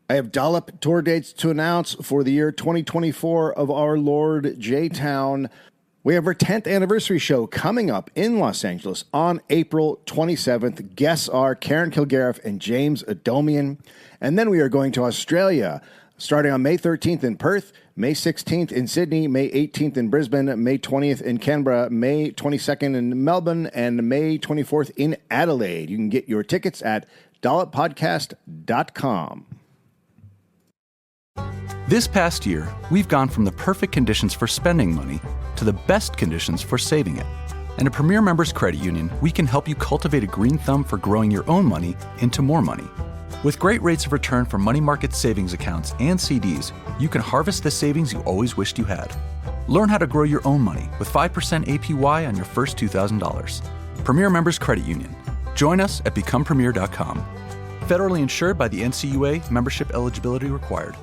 I have Dollop tour dates to announce for the year 2024 of our Lord J-Town. We have our 10th anniversary show coming up in Los Angeles on April 27th. Guests are Karen Kilgariff and James Adomian. And then we are going to Australia, starting on May 13th in Perth, May 16th in Sydney, May 18th in Brisbane, May 20th in Canberra, May 22nd in Melbourne, and May 24th in Adelaide. You can get your tickets at dolloppodcast.com. This past year, we've gone from the perfect conditions for spending money to the best conditions for saving it. And at Premier Members Credit Union, we can help you cultivate a green thumb for growing your own money into more money. With great rates of return for money market savings accounts and CDs, you can harvest the savings you always wished you had. Learn how to grow your own money with 5% APY on your first $2,000. Premier Members Credit Union. Join us at becomepremier.com. Federally insured by the NCUA, membership eligibility required.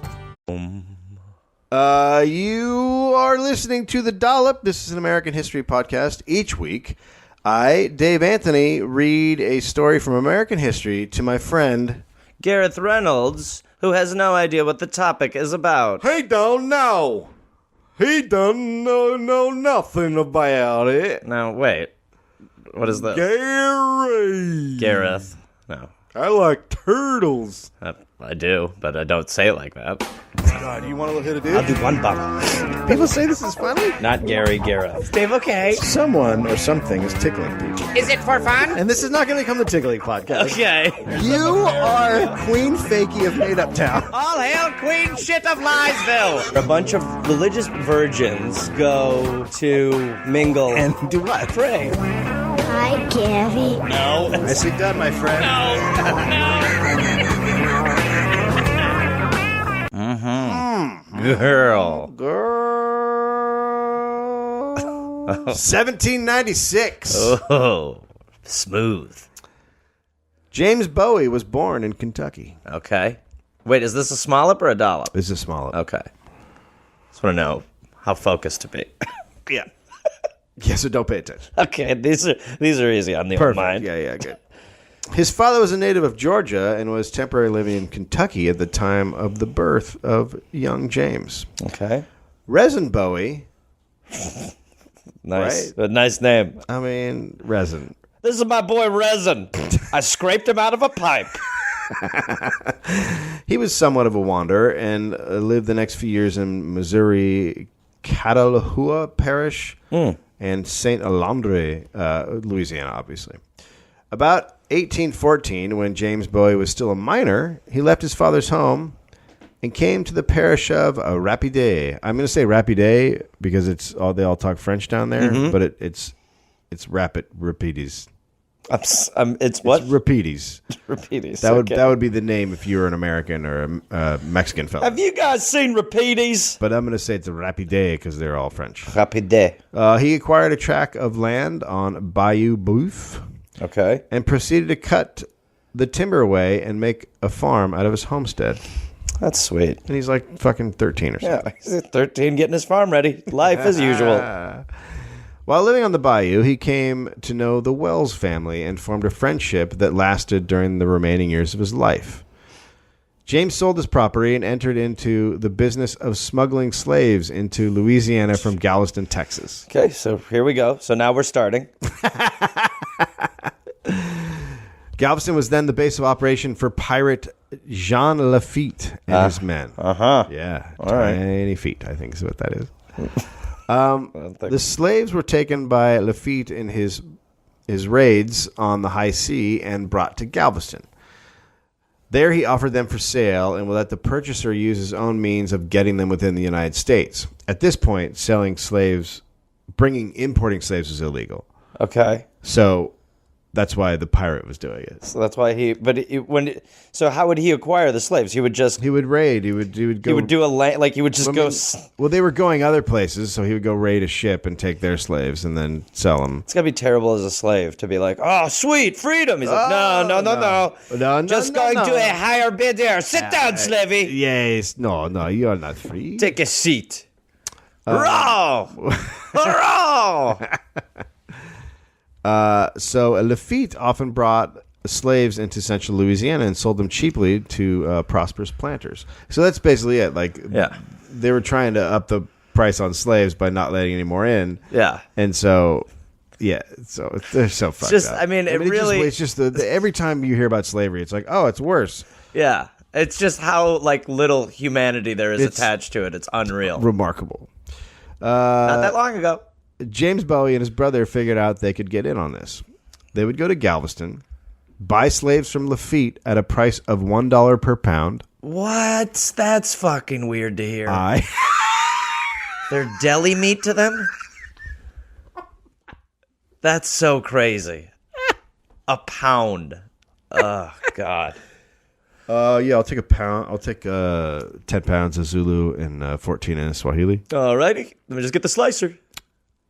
You are listening to The Dollop. This is an American history podcast. Each week, I, Dave Anthony, read a story from American history to my friend Gareth Reynolds, who has no idea what the topic is about. He don't know. He don't know nothing about it. Now, wait. What is that? Gary. Gareth. No. I like turtles. I do, but I don't say it like that. God, you want to hit a dude? I'll do one bottle. People say this is funny. Not Gary, Gareth. Dave, okay. Someone or something is tickling people. Is it for fun? And this is not going to become the Tickling Podcast. Okay. You are Queen Fakey of Made Up Town. All hail Queen Shit of Liesville. A bunch of religious virgins go to mingle And do what? pray. Hi, Gary. No. Nicely done, my friend. Girl. 1796. Oh, smooth. James Bowie was born in Kentucky. Okay. Wait, is this a Smollop or a Dollop? This is Smollop. Okay. Just want to know how focused to be. Yeah. Yeah, so don't pay attention. Okay, these are easy on the old mind. Yeah, good. His father was a native of Georgia and was temporarily living in Kentucky at the time of the birth of young James. Okay. Resin Bowie. Nice. Right? A nice name. I mean, Resin. This is my boy Resin. I scraped him out of a pipe. He was somewhat of a wanderer and lived the next few years in Missouri, Catalahua Parish, and St. Alondre, Louisiana, obviously. About 1814, when James Bowie was still a minor, he left his father's home and came to the parish of Rapides. I'm going to say Rapides because they all talk French down there, but it's Rapides. It's what? It's Rapides. Rapides. That would be the name if you were an American or a Mexican fellow. Have you guys seen Rapides? But I'm going to say it's a Rapide because they're all French. Rapide. He acquired a tract of land on Bayou Boeuf. Okay. And proceeded to cut the timber away and make a farm out of his homestead. That's sweet. And he's like fucking 13 or something. Yeah, he's 13 getting his farm ready. Life as usual. While living on the bayou, he came to know the Wells family and formed a friendship that lasted during the remaining years of his life. James sold his property and entered into the business of smuggling slaves into Louisiana from Galveston, Texas. Okay, so here we go. So now we're starting. Galveston was then the base of operation for pirate Jean Lafitte and his men. Yeah, tiny feet, I think is what that is. The slaves were taken by Lafitte in his raids on the high sea and brought to Galveston. There he offered them for sale and would let the purchaser use his own means of getting them within the United States. At this point, importing slaves was illegal. Okay. So that's why the pirate was doing it. So that's why so how would he acquire the slaves? He would raid. He would go. He would do he would just go. Well, they were going other places, so he would go raid a ship and take their slaves and then sell them. It's gotta be terrible as a slave to be like, oh, sweet freedom. He's like, no. Just going to a higher bidder. Sit down, slavey. Yes, no, you're not free. Take a seat. Raw. So Lafitte often brought slaves into central Louisiana and sold them cheaply to prosperous planters. So that's basically it. Like, they were trying to up the price on slaves by not letting any more in. Yeah. And so, so they're so fucked up. I mean, it's just every time you hear about slavery, it's like, oh, it's worse. Yeah. It's just how like little humanity there is attached to it. It's unreal. Remarkable. Not that long ago. James Bowie and his brother figured out they could get in on this. They would go to Galveston, buy slaves from Lafitte at a price of $1 per pound. What? That's fucking weird to hear. They're deli meat to them? That's so crazy. A pound. Oh, God. I'll take a pound. I'll take 10 pounds of Zulu and 14 in Swahili. All righty. Let me just get the slicer.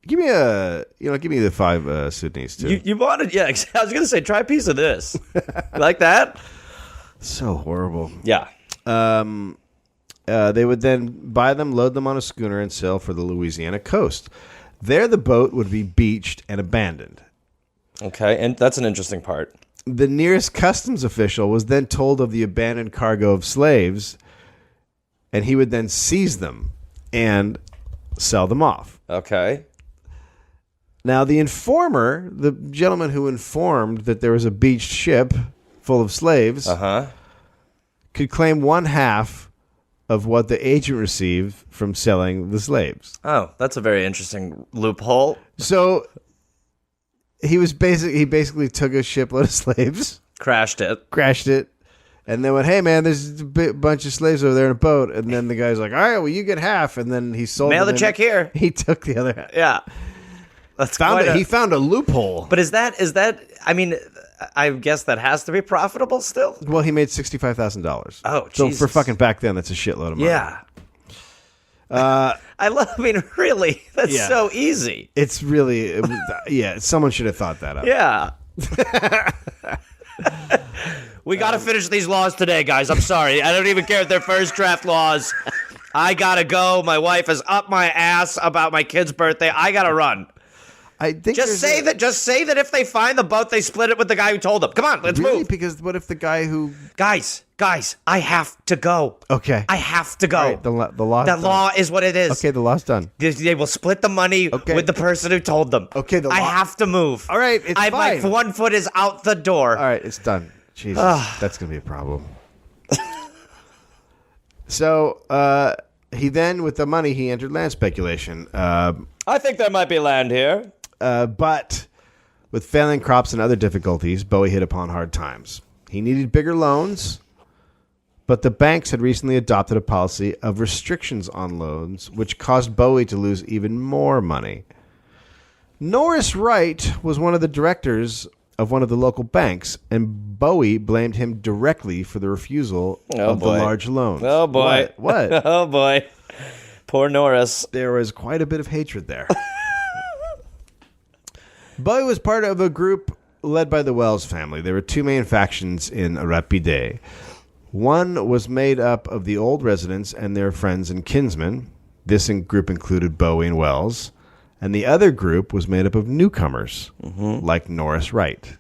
Give me the 5 Sudanese too. You wanted, I was gonna say, try a piece of this. You like that? So horrible. Yeah. They would then buy them, load them on a schooner, and sail for the Louisiana coast. There, the boat would be beached and abandoned. Okay, and that's an interesting part. The nearest customs official was then told of the abandoned cargo of slaves, and he would then seize them and sell them off. Okay. Now, the informer, the gentleman who informed that there was a beached ship full of slaves, could claim 1/2 of what the agent received from selling the slaves. Oh, that's a very interesting loophole. So he basically took a shipload of slaves, crashed it, and then went, "Hey man, there's a bunch of slaves over there in a boat." And then the guy's like, "All right, well you get half." And then he sold. Mail the check here. He took the other half. Yeah, he found a loophole. But is that? I mean, I guess that has to be profitable still. Well, he made $65,000. Oh, so Jesus. for fucking back then, that's a shitload of money. Yeah. I mean, really, that's so easy. It's really, someone should have thought that up. Yeah. We got to finish these laws today, guys. I'm sorry. I don't even care if they're first draft laws. I got to go. My wife is up my ass about my kid's birthday. I got to run. I think just say that if they find the boat, they split it with the guy who told them. Come on, let's move. Because what if the guy who... Guys, I have to go. Okay. I have to go. Right, the law. The law is what it is. Okay, the law's done. They will split the money with the person who told them. Okay, I have to move. All right, it's fine. My 1 foot is out the door. All right, it's done. Jesus, that's going to be a problem. So, he then, with the money, he entered land speculation. I think there might be land here. But with failing crops and other difficulties, Bowie hit upon hard times. He needed bigger loans, but the banks had recently adopted a policy of restrictions on loans, which caused Bowie to lose even more money. Norris Wright was one of the directors of one of the local banks, and Bowie blamed him directly for the refusal of the large loans. Oh, boy. What? Oh, boy. Poor Norris. There was quite a bit of hatred there. Bowie was part of a group led by the Wells family. There were 2 main factions in Rapide. One was made up of the old residents and their friends and kinsmen. This group included Bowie and Wells. And the other group was made up of newcomers, like Norris Wright.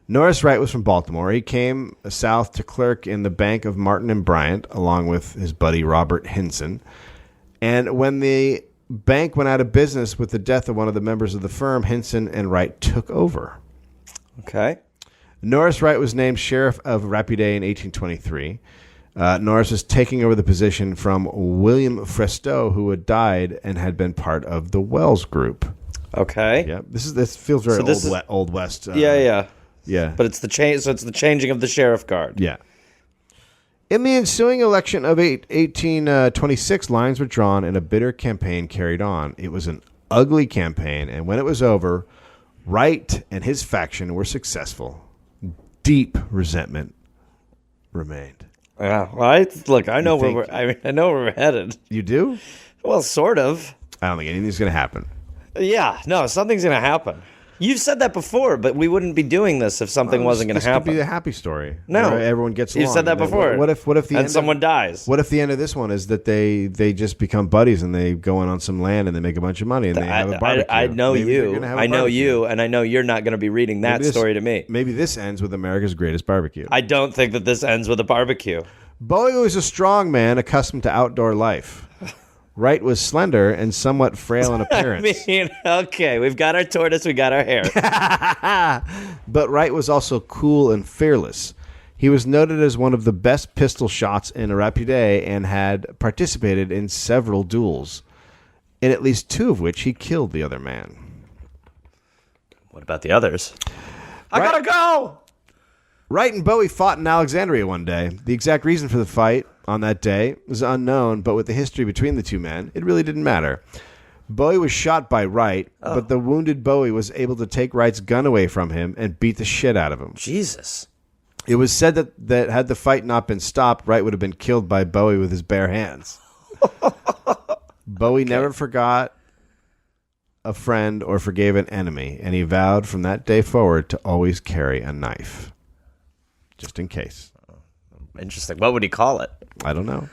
Norris Wright was from Baltimore. He came south to clerk in the Bank of Martin and Bryant, along with his buddy Robert Hinson. And when the bank went out of business with the death of one of the members of the firm, Hinson and Wright took over. Okay. Norris Wright was named sheriff of Rapide in 1823. Norris was taking over the position from William Frestow, who had died and had been part of the Wells Group. Okay. Yeah, this feels very old West. Yeah. But it's the change. So it's the changing of the sheriff guard. Yeah. In the ensuing election of 1826, lines were drawn and a bitter campaign carried on. It was an ugly campaign, and when it was over, Wright and his faction were successful. Deep resentment remained. Yeah, look, I know I know where we're headed. You do? Well, sort of. I don't think anything's going to happen. Yeah, no, something's going to happen. You've said that before, but we wouldn't be doing this if something wasn't going to happen. This could be the happy story. No. Where everyone gets along. You've said that before. What if the end someone dies? What if the end of this one is that they just become buddies and they go in on some land and they make a bunch of money and they have a barbecue? I know Maybe you. I know you, and I know you're not going to be reading that story to me. Maybe this ends with America's greatest barbecue. I don't think that this ends with a barbecue. Bowie was a strong man accustomed to outdoor life. Wright was slender and somewhat frail in appearance. I mean, okay, we've got our tortoise, we got our hare. But Wright was also cool and fearless. He was noted as one of the best pistol shots in Rapidae and had participated in several duels, in at least 2 of which he killed the other man. What about the others? I gotta go! Wright and Bowie fought in Alexandria one day. The exact reason for the fight on that day was unknown, but with the history between the 2 men, it really didn't matter. Bowie was shot by Wright, but the wounded Bowie was able to take Wright's gun away from him and beat the shit out of him. Jesus. It was said that had the fight not been stopped, Wright would have been killed by Bowie with his bare hands. Bowie never forgot a friend or forgave an enemy, and he vowed from that day forward to always carry a knife. Just in case. Interesting. What would he call it? I don't know.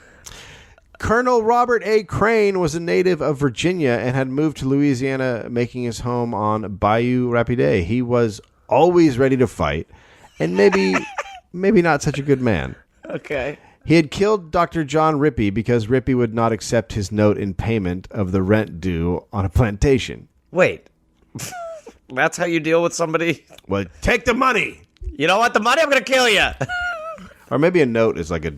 Colonel Robert A. Crane was a native of Virginia and had moved to Louisiana, making his home on Bayou Rapidae. He was always ready to fight, and maybe not such a good man. Okay. He had killed Dr. John Rippey because Rippey would not accept his note in payment of the rent due on a plantation. Wait. That's how you deal with somebody? Well, take the money. You don't want the money? I'm going to kill you. Or maybe a note is like a.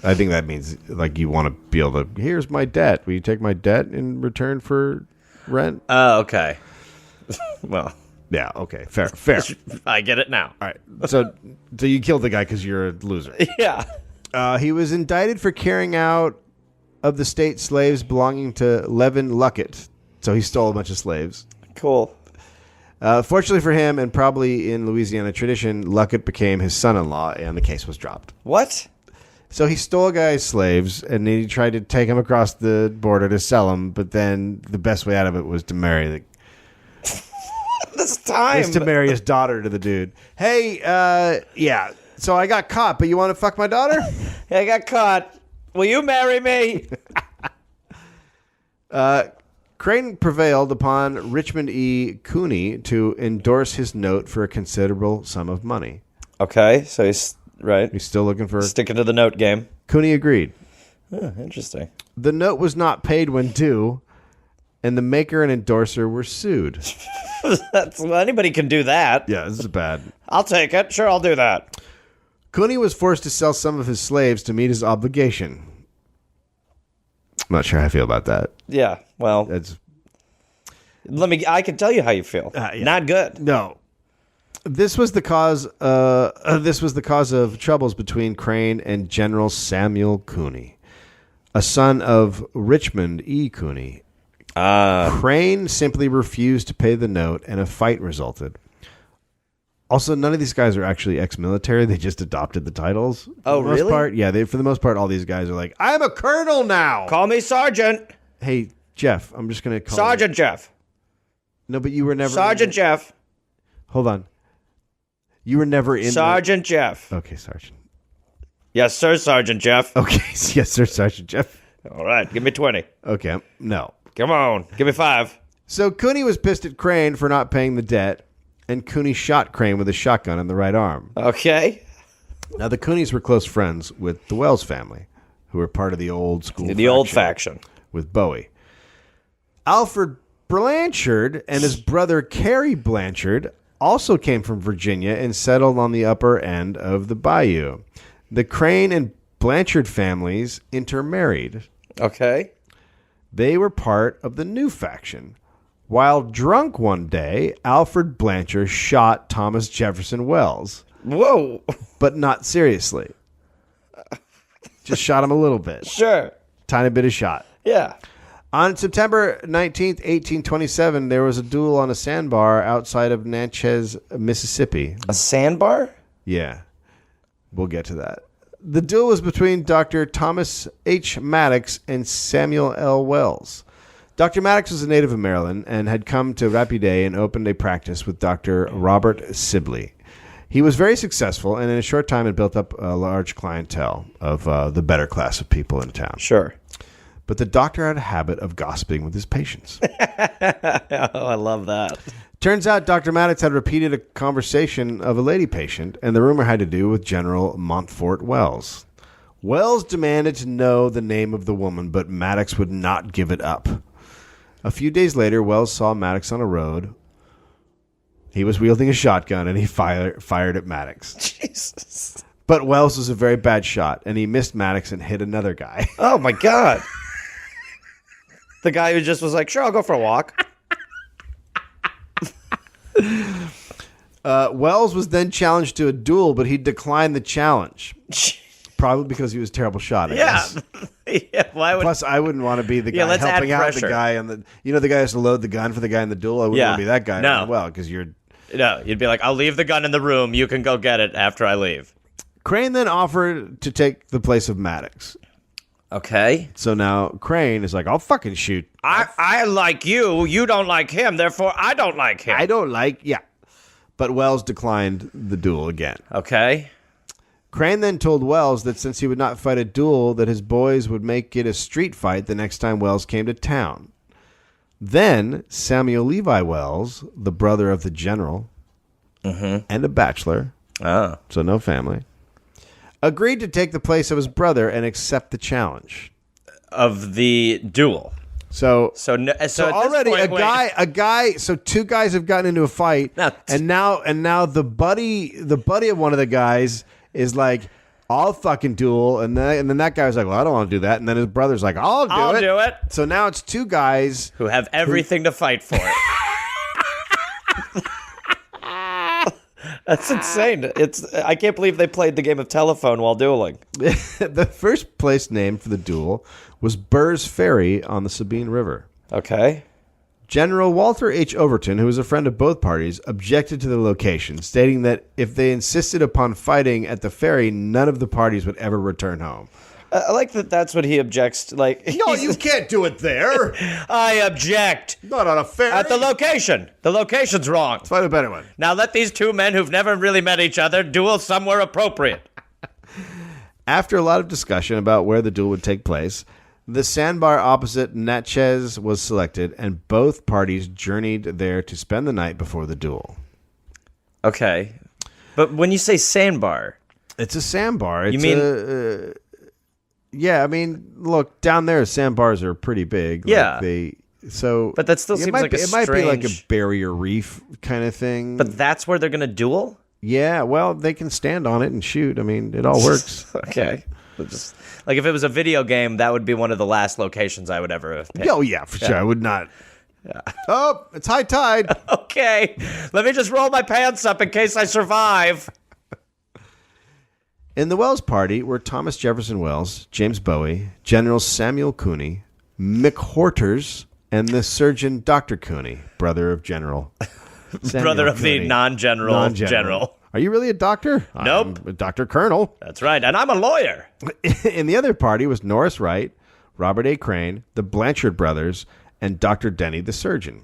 I think that means like you want to be able to. Here's my debt. Will you take my debt in return for rent? Oh, okay. Well, yeah. Okay. Fair. I get it now. All right. So you killed the guy because you're a loser. Yeah. He was indicted for carrying out of the state slaves belonging to Levin Luckett. So he stole a bunch of slaves. Cool. Fortunately for him, and probably in Louisiana tradition, Luckett became his son-in-law, and the case was dropped. What? So he stole a guy's slaves, and he tried to take him across the border to sell them, but then the best way out of it was to marry this time. Was to marry his daughter to the dude. Hey, yeah, so I got caught, but you want to fuck my daughter? I got caught. Will you marry me? Crane prevailed upon Richmond E. Cooney to endorse his note for a considerable sum of money. Okay, so he's right. He's still looking for... Sticking to the note game. Cooney agreed. Oh, interesting. The note was not paid when due, and the maker and endorser were sued. Anybody can do that. Yeah, this is bad. I'll take it. Sure, I'll do that. Cooney was forced to sell some of his slaves to meet his obligation. I'm not sure how I feel about that. Yeah, well, I can tell you how you feel. Yeah. Not good. No. This was the cause of troubles between Crane and General Samuel Cooney, a son of Richmond E. Cooney. Crane simply refused to pay the note, and a fight resulted. Also, none of these guys are actually ex-military. They just adopted the titles. Oh, really? For the most part, all these guys are like, I'm a colonel now. Call me Sergeant. Hey, Jeff, I'm just going to call Sergeant you. Jeff. No, but you were never... Sergeant Jeff. Hold on. You were never in Sergeant Jeff. Okay, Sergeant. Yes, sir, Sergeant Jeff. Okay, yes, sir, Sergeant Jeff. All right, give me 20. Okay, no. Come on, give me 5. So Cooney was pissed at Crane for not paying the debt, and Cooney shot Crane with a shotgun in the right arm. Okay. Now, the Cooneys were close friends with the Wells family, who were part of the old school old faction. With Bowie. Alfred Blanchard and his brother Cary Blanchard also came from Virginia and settled on the upper end of the bayou. The Crane and Blanchard families intermarried. Okay. They were part of the new faction. While drunk one day, Alfred Blanchard shot Thomas Jefferson Wells. Whoa. But not seriously. Just shot him a little bit. Sure. Tiny bit of shot. Yeah. On September 19th, 1827, there was a duel on a sandbar outside of Natchez, Mississippi. A sandbar? Yeah. We'll get to that. The duel was between Dr. Thomas H. Maddox and Samuel L. Wells. Dr. Maddox was a native of Maryland and had come to Rapides and opened a practice with Dr. Robert Sibley. He was very successful, and in a short time had built up a large clientele of the better class of people in town. Sure. But the doctor had a habit of gossiping with his patients. I love that. Turns out Dr. Maddox had repeated a conversation of a lady patient, and the rumor had to do with General Montfort Wells. Wells demanded to know the name of the woman, but Maddox would not give it up. A few days later, Wells saw Maddox on a road. He was wielding a shotgun, and he fired at Maddox. Jesus. But Wells was a very bad shot, and he missed Maddox and hit another guy. Oh, my God. The guy who just was like, sure, I'll go for a walk. Wells was then challenged to a duel, but he declined the challenge. Probably because he was a terrible shot, I guess. Yeah, why would... Plus, I wouldn't want to be the guy helping out the guy. The guy has to load the gun for the guy in the duel. I wouldn't want to be that guy. No. Well, because you're... No, you'd be like, I'll leave the gun in the room. You can go get it after I leave. Crane then offered to take the place of Maddox. Okay. So now Crane is like, I'll fucking shoot. I like you. You don't like him. Therefore, I don't like him. Yeah. But Wells declined the duel again. Okay. Crane then told Wells that since he would not fight a duel, that his boys would make it a street fight the next time Wells came to town. Then Samuel Levi Wells, the brother of the general, and a bachelor, so no family, agreed to take the place of his brother and accept the challenge of the duel. So already point, two guys have gotten into a fight, and now the buddy of one of the guys is like, I'll fucking duel, and then that guy was like, well, I don't want to do that, and then his brother's like, I'll do it. So now it's two guys who have everything to fight for. That's insane. I can't believe they played the game of telephone while dueling. The first place name for the duel was Burr's Ferry on the Sabine River. Okay. General Walter H. Overton, who was a friend of both parties, objected to the location, stating that if they insisted upon fighting at the ferry, none of the parties would ever return home. I like that that's what he objects to. Like, no, you can't do it there. I object. Not on a ferry. At the location. The location's wrong. Let's find a better one. Now let these two men who've never really met each other duel somewhere appropriate. After a lot of discussion about where the duel would take place, the Sandbar opposite Natchez was selected, and both parties journeyed there to spend the night before the duel. Okay. But when you say Sandbar... It's a sandbar. You mean... yeah, I mean, look, down there, sandbars are pretty big. Yeah. But that still seems like a strange... It might be like a barrier reef kind of thing. But that's where they're going to duel? Yeah, well, they can stand on it and shoot. I mean, it all works. Okay. Just, like, if it was a video game, that would be one of the last locations I would ever have picked. Oh, yeah, for sure. I would not. Yeah. Oh, it's high tide. Okay. Let me just roll my pants up in case I survive. In the Wells party were Thomas Jefferson Wells, James Bowie, General Samuel Cooney, McWhorters, and the surgeon Dr. Cooney, brother of General. Brother of the non-general general. Are you really a doctor? Nope. I'm a Dr. Colonel. That's right, and I'm a lawyer. In the other party was Norris Wright, Robert A. Crane, the Blanchard brothers, and Dr. Denny, the surgeon.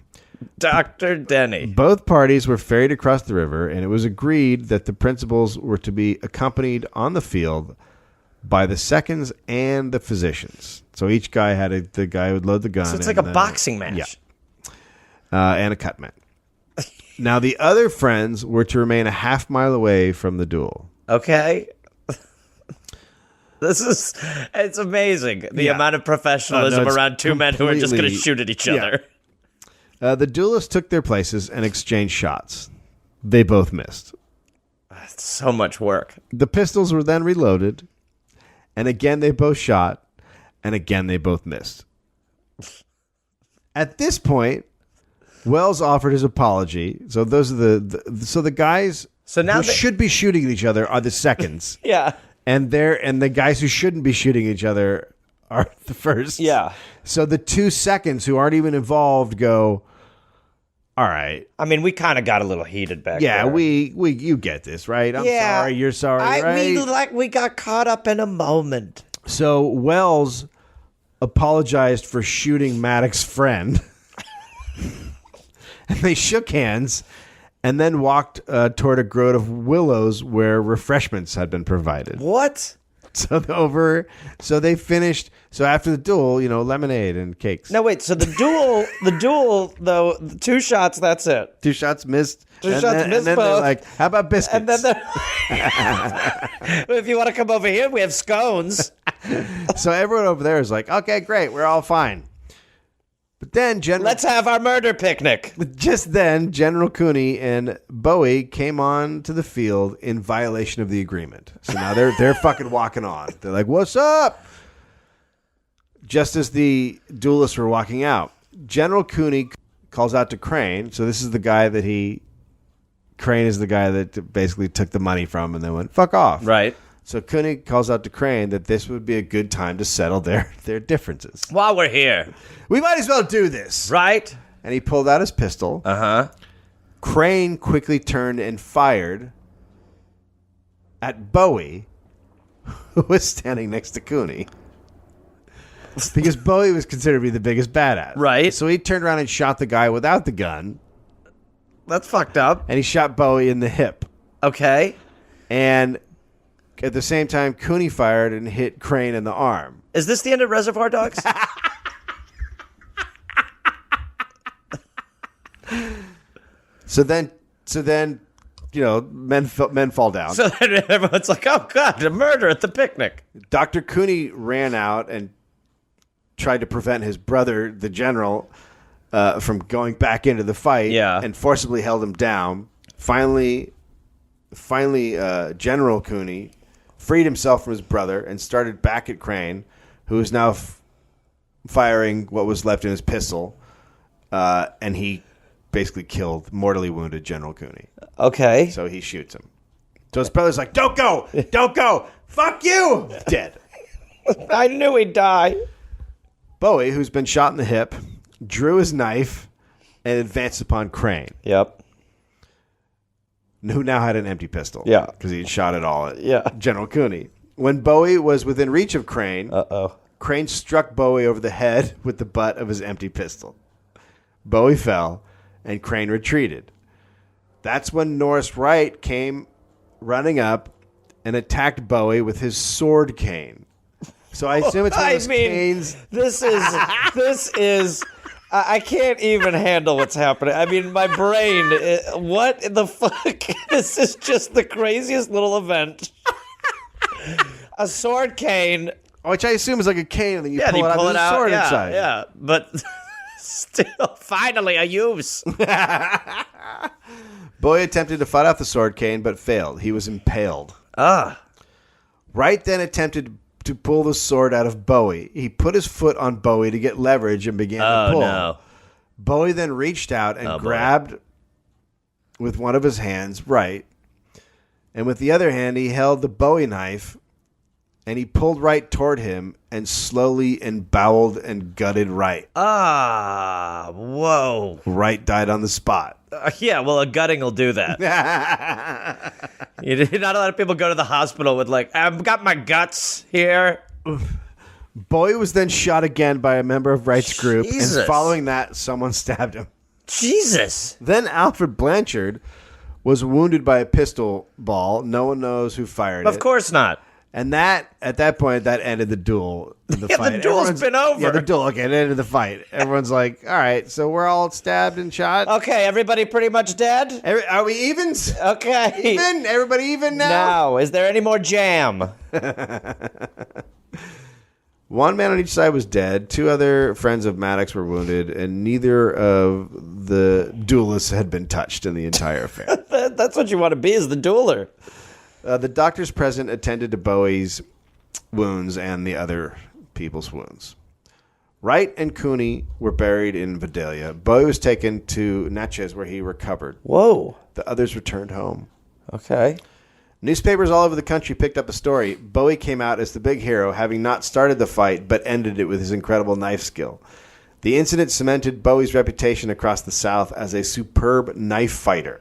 Dr. Denny. Both parties were ferried across the river, and it was agreed that the principals were to be accompanied on the field by the seconds and the physicians. So each guy had the guy who would load the gun. So it's like a boxing match. Yeah. And a cut man. Now, the other friends were to remain a half mile away from the duel. Okay. It's amazing, the amount of professionalism around two men who are just going to shoot at each other. The duelists took their places and exchanged shots. They both missed. That's so much work. The pistols were then reloaded, and again they both shot, and again they both missed. At this point, Wells offered his apology. So those are the guys who should be shooting at each other are the seconds. Yeah. And the guys who shouldn't be shooting each other are the first. Yeah. So the 2 seconds who aren't even involved go, all right. I mean, we kind of got a little heated back there. Yeah, you get this, right? I'm sorry, you're sorry, right? We got caught up in a moment. So Wells apologized for shooting Maddox's friend. And they shook hands and then walked toward a grove of willows where refreshments had been provided. What? So they finished. So after the duel, lemonade and cakes. No, wait. So the duel, though, 2 shots. That's it. 2 shots missed. 2 shots missed. And then they're like, "How about biscuits?" And then if you want to come over here, we have scones. So everyone over there is like, "Okay, great, we're all fine." But then let's have our murder picnic. Just then, General Cooney and Bowie came on to the field in violation of the agreement. So now they're fucking walking on. They're like, "What's up?" Just as the duelists were walking out, General Cooney calls out to Crane. So this is the guy Crane is the guy that basically took the money from and then went, "Fuck off." Right. So Cooney calls out to Crane that this would be a good time to settle their differences. While we're here. We might as well do this. Right. And he pulled out his pistol. Uh-huh. Crane quickly turned and fired at Bowie, who was standing next to Cooney. Because Bowie was considered to be the biggest badass. Right. So he turned around and shot the guy without the gun. That's fucked up. And he shot Bowie in the hip. Okay. And at the same time, Cooney fired and hit Crane in the arm. Is this the end of Reservoir Dogs? So then, men fall down. So then everyone's like, "Oh God, a murder at the picnic." Dr. Cooney ran out and tried to prevent his brother, the general, from going back into the fight. Yeah. And forcibly held him down. Finally, General Cooney freed himself from his brother and started back at Crane, who is now firing what was left in his pistol, and he basically mortally wounded General Cooney. Okay. So he shoots him. So his brother's like, "Don't go! Don't go! Fuck you!" Dead. I knew he'd die. Bowie, who's been shot in the hip, drew his knife and advanced upon Crane. Yep. Who now had an empty pistol. Yeah. Because he had shot it all at General Cooney. When Bowie was within reach of Crane, Crane struck Bowie over the head with the butt of his empty pistol. Bowie fell, and Crane retreated. That's when Norris Wright came running up and attacked Bowie with his sword cane. So I assume it's one of those canes. This is. I can't even handle what's happening. I mean, my brain. What the fuck? This is just the craziest little event. A sword cane. Which I assume is like a cane, and then you pull it out. There's a sword inside. Yeah, but still, finally a use. Bowie attempted to fight off the sword cane, but failed. He was impaled. Wright then attempted to pull the sword out of Bowie. He put his foot on Bowie to get leverage and began to pull. No. Bowie then reached out and grabbed with one of his hands, Wright, and with the other hand he held the Bowie knife, and he pulled Wright toward him and slowly emboweled and gutted Wright. Whoa. Wright died on the spot. Yeah, well, a gutting will do that. Not a lot of people go to the hospital with I've got my guts here. Bowie was then shot again by a member of Wright's group, Jesus. and following that, someone stabbed him. Jesus. Then Alfred Blanchard was wounded by a pistol ball. No one knows who fired it. Of course not. And at that point, that ended the duel. The fight. The duel's been over. Yeah, the duel. Okay, it ended the fight. Everyone's like, all right, so we're all stabbed and shot. Okay, everybody pretty much dead? Are we evens? Okay. Even? Everybody even now? No. Is there any more jam? One man on each side was dead. 2 other friends of Maddox were wounded, and neither of the duelists had been touched in the entire affair. That's what you want to be, is the dueler. The doctors present attended to Bowie's wounds and the other people's wounds. Wright and Cooney were buried in Vidalia. Bowie was taken to Natchez, where he recovered. Whoa. The others returned home. Okay. Newspapers all over the country picked up the story. Bowie came out as the big hero, having not started the fight, but ended it with his incredible knife skill. The incident cemented Bowie's reputation across the South as a superb knife fighter.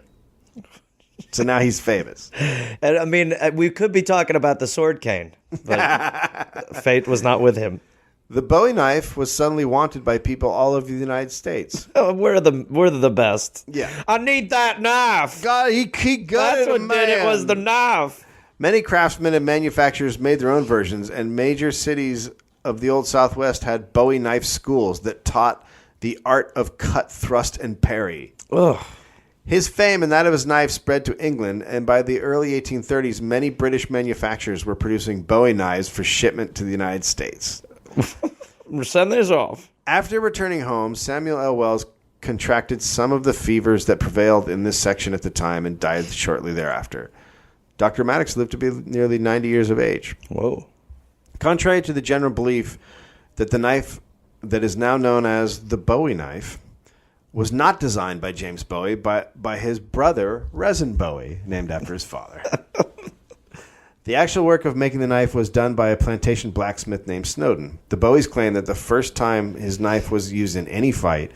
So now he's famous. And I mean, we could be talking about the sword cane, but fate was not with him. The Bowie knife was suddenly wanted by people all over the United States. Oh, we're the best. Yeah. I need that knife. God, he got That's it, what man. did it was the knife. Many craftsmen and manufacturers made their own versions, and major cities of the Old Southwest had Bowie knife schools that taught the art of cut, thrust, and parry. Ugh. His fame and that of his knife spread to England, and by the early 1830s, many British manufacturers were producing Bowie knives for shipment to the United States. Send this off. After returning home, Samuel L. Wells contracted some of the fevers that prevailed in this section at the time and died shortly thereafter. Dr. Maddox lived to be nearly 90 years of age. Whoa. Contrary to the general belief that the knife that is now known as the Bowie knife was not designed by James Bowie, but by his brother, Resin Bowie, named after his father. The actual work of making the knife was done by a plantation blacksmith named Snowden. The Bowies claim that the first time his knife was used in any fight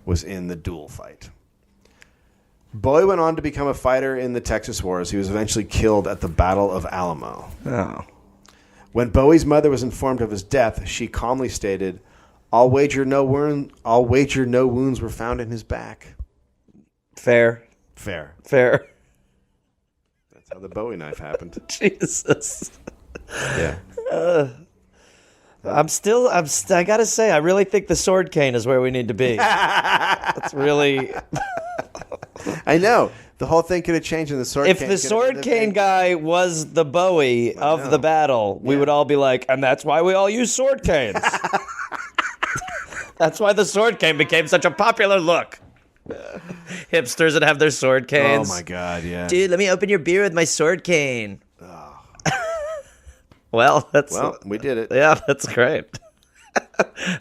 was in the duel fight. Bowie went on to become a fighter in the Texas Wars. He was eventually killed at the Battle of Alamo. Oh. When Bowie's mother was informed of his death, she calmly stated, I'll wager no wounds were found in his back. Fair. That's how the Bowie knife happened. Jesus. Yeah. I gotta say, I really think the sword cane is where we need to be. That's really... I know. The whole thing could have changed in the sword cane. If the sword cane guy was the Bowie of the battle, we would all be like, and that's why we all use sword canes. That's why the sword cane became such a popular look. Hipsters that have their sword canes. Oh my God, yeah. Dude, let me open your beer with my sword cane. Oh. Well, we did it. Yeah, that's great.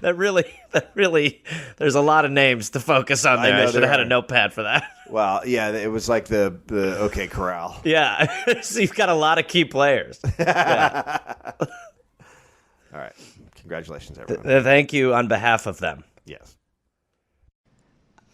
That really, there's a lot of names to focus on there. I should have had a notepad for that. Well, yeah, it was like the OK Corral. Yeah, so you've got a lot of key players. Yeah. All right. Congratulations, everyone. Thank you on behalf of them. Yes.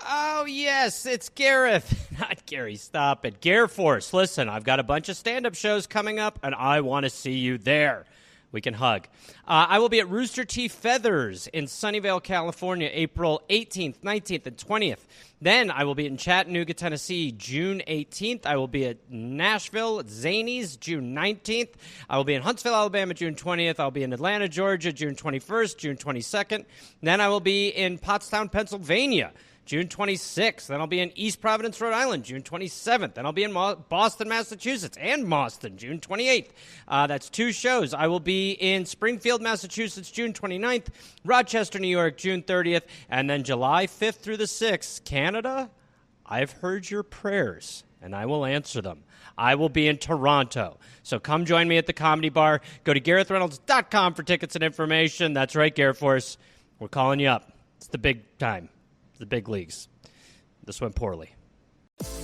Oh, yes, it's Gareth. Not Gary, stop it. Gare Force, listen, I've got a bunch of stand-up shows coming up, and I want to see you there. We can hug. I will be at Rooster Teeth Feathers in Sunnyvale, California, April 18th, 19th, and 20th. Then I will be in Chattanooga, Tennessee, June 18th. I will be at Nashville at Zanies, June 19th. I will be in Huntsville, Alabama, June 20th. I'll be in Atlanta, Georgia, June 21st, June 22nd. Then I will be in Pottstown, Pennsylvania, June 26th. Then I'll be in East Providence, Rhode Island, June 27th. Then I'll be in Boston, Massachusetts, and Boston, June 28th. That's 2 shows. I will be in Springfield, Massachusetts, June 29th, Rochester, New York, June 30th, and then July 5th through the 6th. Canada, I've heard your prayers, and I will answer them. I will be in Toronto. So come join me at the Comedy Bar. Go to GarethReynolds.com for tickets and information. That's right, Gare Force. We're calling you up. It's the big time. The big leagues. This went poorly.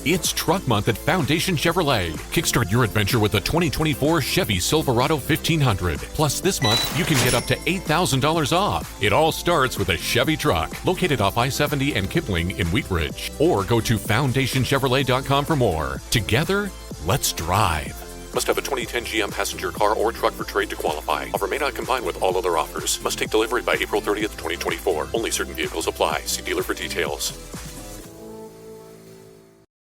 It's Truck Month at Foundation Chevrolet. Kickstart your adventure with the 2024 Chevy Silverado 1500. Plus, this month, you can get up to $8,000 off. It all starts with a Chevy truck located off I-70 and Kipling in Wheat Ridge. Or go to FoundationChevrolet.com for more. Together, let's drive. Must have a 2010 GM passenger car or truck for trade to qualify. Offer may not combine with all other offers. Must take delivery by April 30th, 2024. Only certain vehicles apply. See dealer for details.